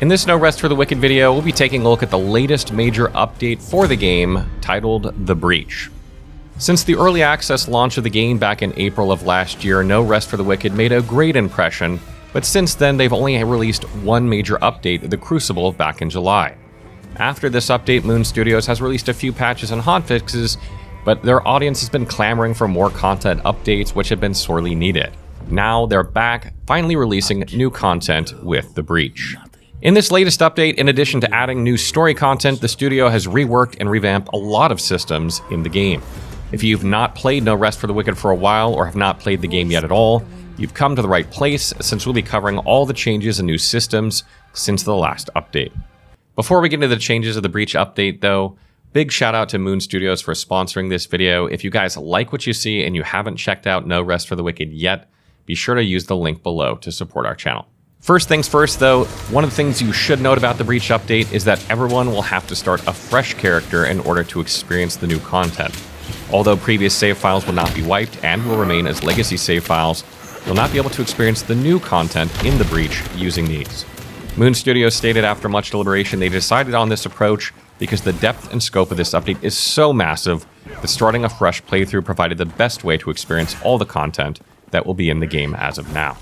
In this No Rest for the Wicked video, we'll be taking a look at the latest major update for the game, titled The Breach. Since the early access launch of the game back in April of last year, No Rest for the Wicked made a great impression, but since then they've only released one major update, The Crucible, back in July. After this update, MoonStudios has released a few patches and hotfixes, but their audience has been clamoring for more content updates, which have been sorely needed. Now they're back, finally releasing new content with The Breach. In this latest update, in addition to adding new story content, the studio has reworked and revamped a lot of systems in the game. If you've not played No Rest for the Wicked for a while, or have not played the game yet at all, you've come to the right place, since we'll be covering all the changes and new systems since the last update. Before we get into the changes of the Breach update though, big shout out to MoonStudios for sponsoring this video. If you guys like what you see and you haven't checked out No Rest for the Wicked yet, be sure to use the link below to support our channel. First things first though, one of the things you should note about the Breach update is that everyone will have to start a fresh character in order to experience the new content. Although previous save files will not be wiped and will remain as legacy save files, you'll not be able to experience the new content in the Breach using these. MoonStudios stated after much deliberation they decided on this approach because the depth and scope of this update is so massive that starting a fresh playthrough provided the best way to experience all the content that will be in the game as of now.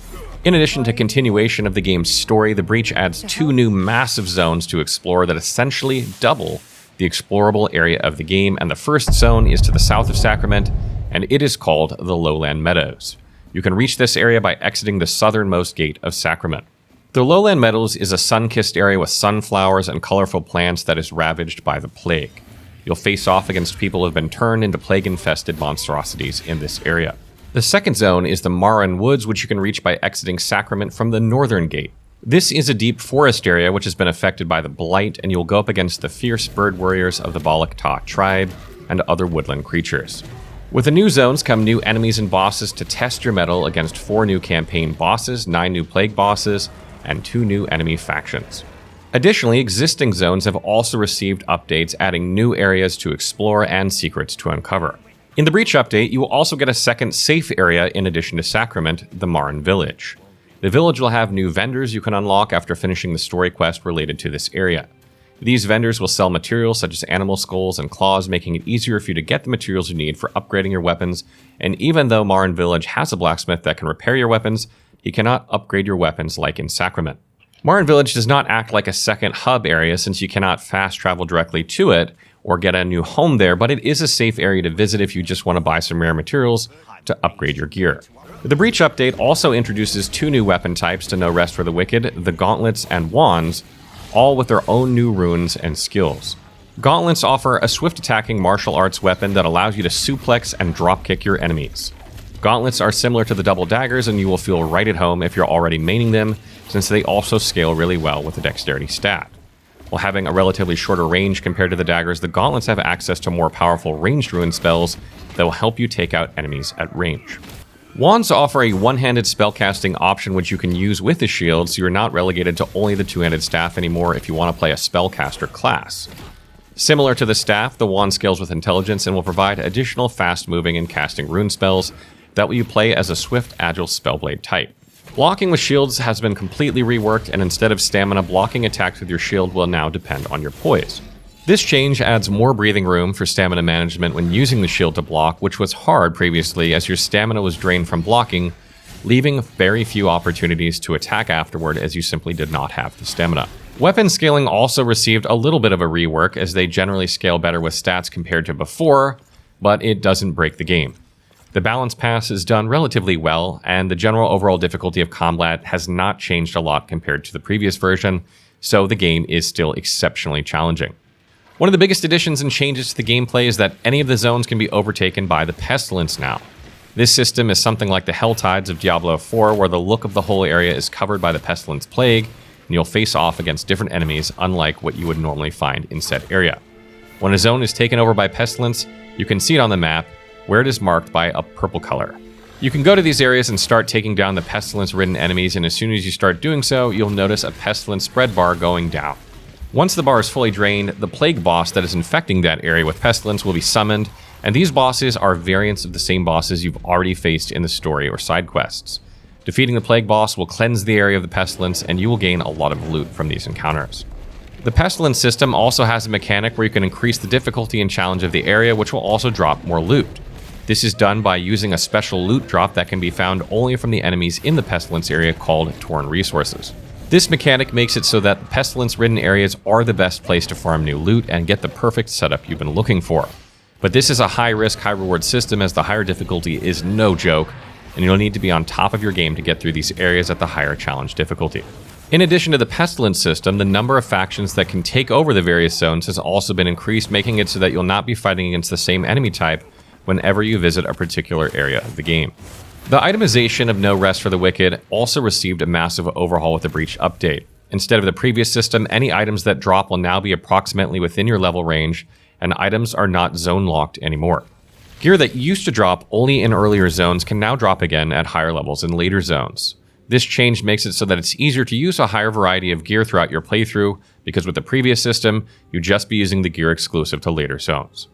In addition to continuation of the game's story, the Breach adds two new massive zones to explore that essentially double the explorable area of the game, and the first zone is to the south of Sacrament, and it is called the Lowland Meadows. You can reach this area by exiting the southernmost gate of Sacrament. The Lowland Meadows is a sun-kissed area with sunflowers and colorful plants that is ravaged by the plague. You'll face off against people who have been turned into plague-infested monstrosities in this area. The second zone is the Marren Woods, which you can reach by exiting Sacrament from the northern gate. This is a deep forest area which has been affected by the Blight, and you'll go up against the fierce bird warriors of the Balak-Ta tribe and other woodland creatures. With the new zones come new enemies and bosses to test your mettle against 4 new campaign bosses, 9 new plague bosses, and 2 new enemy factions. Additionally, existing zones have also received updates, adding new areas to explore and secrets to uncover. In the Breach update, you will also get a second safe area in addition to Sacrament, the Marren Village. The village will have new vendors you can unlock after finishing the story quest related to this area. These vendors will sell materials such as animal skulls and claws, making it easier for you to get the materials you need for upgrading your weapons, and even though Marren Village has a blacksmith that can repair your weapons, he cannot upgrade your weapons like in Sacrament. Marren Village does not act like a second hub area since you cannot fast travel directly to it or get a new home there, but it is a safe area to visit if you just want to buy some rare materials to upgrade your gear. The Breach update also introduces 2 new weapon types to No Rest for the Wicked, the Gauntlets and Wands, all with their own new runes and skills. Gauntlets offer a swift attacking martial arts weapon that allows you to suplex and dropkick your enemies. Gauntlets are similar to the double daggers, and you will feel right at home if you're already maining them, since they also scale really well with the dexterity stat. While having a relatively shorter range compared to the daggers, the Gauntlets have access to more powerful ranged rune spells that will help you take out enemies at range. Wands offer a one-handed spellcasting option which you can use with the shield, so you're not relegated to only the two-handed staff anymore if you want to play a spellcaster class. Similar to the staff, the wand scales with intelligence and will provide additional fast-moving and casting rune spells that will you play as a swift, agile spellblade type. Blocking with shields has been completely reworked, and instead of stamina, blocking attacks with your shield will now depend on your poise. This change adds more breathing room for stamina management when using the shield to block, which was hard previously as your stamina was drained from blocking, leaving very few opportunities to attack afterward as you simply did not have the stamina. Weapon scaling also received a little bit of a rework as they generally scale better with stats compared to before, but it doesn't break the game. The balance pass is done relatively well, and the general overall difficulty of combat has not changed a lot compared to the previous version, so the game is still exceptionally challenging. One of the biggest additions and changes to the gameplay is that any of the zones can be overtaken by the Pestilence now. This system is something like the Hell Tides of Diablo 4, where the look of the whole area is covered by the Pestilence Plague, and you'll face off against different enemies unlike what you would normally find in said area. When a zone is taken over by Pestilence, you can see it on the map, where it is marked by a purple color. You can go to these areas and start taking down the pestilence-ridden enemies, and as soon as you start doing so, you'll notice a pestilence spread bar going down. Once the bar is fully drained, the plague boss that is infecting that area with pestilence will be summoned, and these bosses are variants of the same bosses you've already faced in the story or side quests. Defeating the Plague boss will cleanse the area of the Pestilence, and you will gain a lot of loot from these encounters. The Pestilence system also has a mechanic where you can increase the difficulty and challenge of the area, which will also drop more loot. This is done by using a special loot drop that can be found only from the enemies in the Pestilence area called Torn Resources. This mechanic makes it so that the Pestilence-ridden areas are the best place to farm new loot and get the perfect setup you've been looking for. But this is a high-risk, high-reward system, as the higher difficulty is no joke, and you'll need to be on top of your game to get through these areas at the higher challenge difficulty. In addition to the Pestilence system, the number of factions that can take over the various zones has also been increased, making it so that you'll not be fighting against the same enemy type whenever you visit a particular area of the game. The itemization of No Rest for the Wicked also received a massive overhaul with the Breach update. Instead of the previous system, any items that drop will now be approximately within your level range, and items are not zone locked anymore. Gear that used to drop only in earlier zones can now drop again at higher levels in later zones. This change makes it so that it's easier to use a higher variety of gear throughout your playthrough, because with the previous system, you'd just be using the gear exclusive to later zones.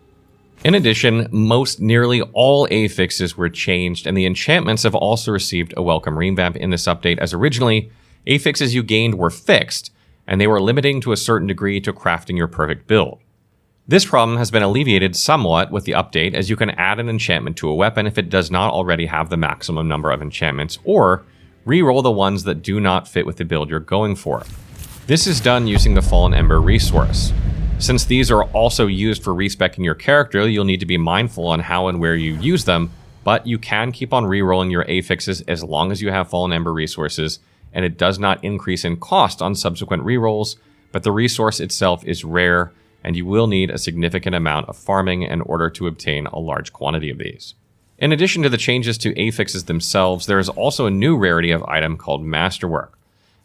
In addition, most nearly all affixes were changed, and the enchantments have also received a welcome revamp in this update, as originally, affixes you gained were fixed, and they were limiting to a certain degree to crafting your perfect build. This problem has been alleviated somewhat with the update, as you can add an enchantment to a weapon if it does not already have the maximum number of enchantments, or re-roll the ones that do not fit with the build you're going for. This is done using the Fallen Ember resource. Since these are also used for respeccing your character, you'll need to be mindful on how and where you use them, but you can keep on re-rolling your affixes as long as you have Fallen Ember resources, and it does not increase in cost on subsequent re-rolls, but the resource itself is rare, and you will need a significant amount of farming in order to obtain a large quantity of these. In addition to the changes to affixes themselves, there is also a new rarity of item called Masterwork.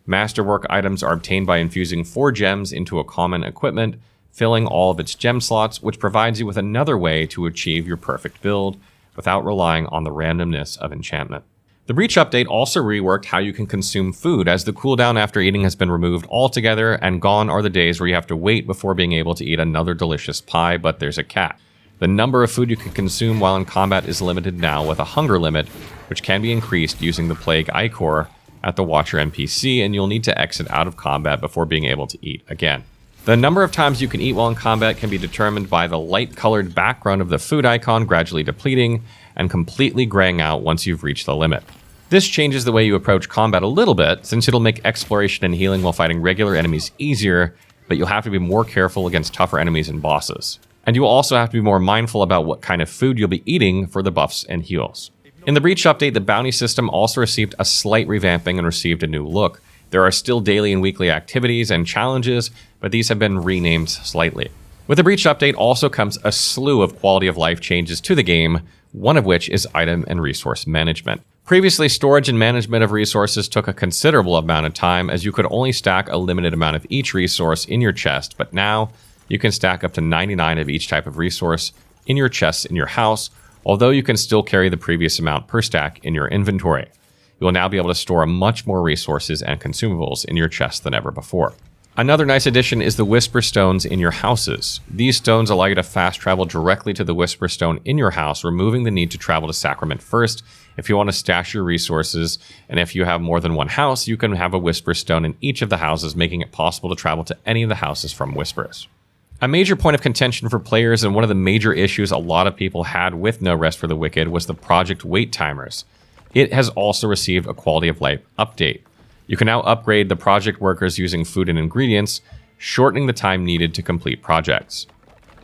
Masterwork items are obtained by infusing 4 gems into a common equipment, filling all of its gem slots, which provides you with another way to achieve your perfect build without relying on the randomness of enchantment. The Breach update also reworked how you can consume food, as the cooldown after eating has been removed altogether, and gone are the days where you have to wait before being able to eat another delicious pie, but there's a cap. The number of food you can consume while in combat is limited now with a hunger limit, which can be increased using the Plague Ichor at the Watcher NPC, and you'll need to exit out of combat before being able to eat again. The number of times you can eat while in combat can be determined by the light-colored background of the food icon gradually depleting and completely graying out once you've reached the limit. This changes the way you approach combat a little bit, since it'll make exploration and healing while fighting regular enemies easier, but you'll have to be more careful against tougher enemies and bosses. And you will also have to be more mindful about what kind of food you'll be eating for the buffs and heals. In the Breach update, the bounty system also received a slight revamping and received a new look. There are still daily and weekly activities and challenges, but these have been renamed slightly. With the Breach update also comes a slew of quality of life changes to the game, one of which is item and resource management. Previously, storage and management of resources took a considerable amount of time, as you could only stack a limited amount of each resource in your chest, but now you can stack up to 99 of each type of resource in your chests in your house, although you can still carry the previous amount per stack in your inventory. You will now be able to store much more resources and consumables in your chest than ever before. Another nice addition is the Whisper Stones in your houses. These stones allow you to fast travel directly to the Whisper Stone in your house, removing the need to travel to Sacrament first if you want to stash your resources, and if you have more than one house, you can have a Whisper Stone in each of the houses, making it possible to travel to any of the houses from Whispers. A major point of contention for players, and one of the major issues a lot of people had with No Rest for the Wicked, was the project wait timers. It has also received a quality of life update. You can now upgrade the project workers using food and ingredients, shortening the time needed to complete projects.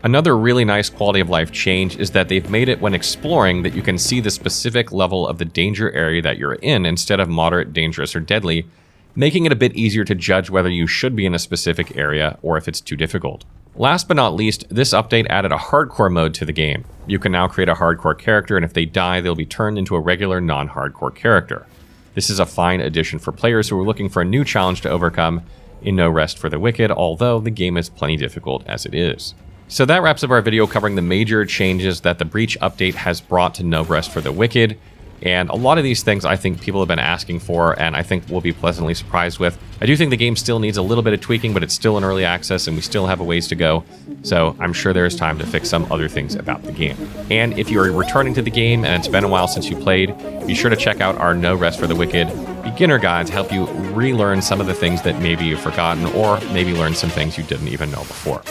Another really nice quality of life change is that they've made it when exploring that you can see the specific level of the danger area that you're in instead of moderate, dangerous, or deadly, making it a bit easier to judge whether you should be in a specific area or if it's too difficult. Last but not least, this update added a hardcore mode to the game. You can now create a hardcore character, and if they die, they'll be turned into a regular non-hardcore character. This is a fine addition for players who are looking for a new challenge to overcome in No Rest for the Wicked, although the game is plenty difficult as it is. So that wraps up our video covering the major changes that the Breach update has brought to No Rest for the Wicked. And a lot of these things I think people have been asking for, and I think we'll be pleasantly surprised with. I do think the game still needs a little bit of tweaking, but it's still in early access and we still have a ways to go. So I'm sure there's time to fix some other things about the game. And if you're returning to the game and it's been a while since you played, be sure to check out our No Rest for the Wicked beginner guide to help you relearn some of the things that maybe you've forgotten, or maybe learn some things you didn't even know before.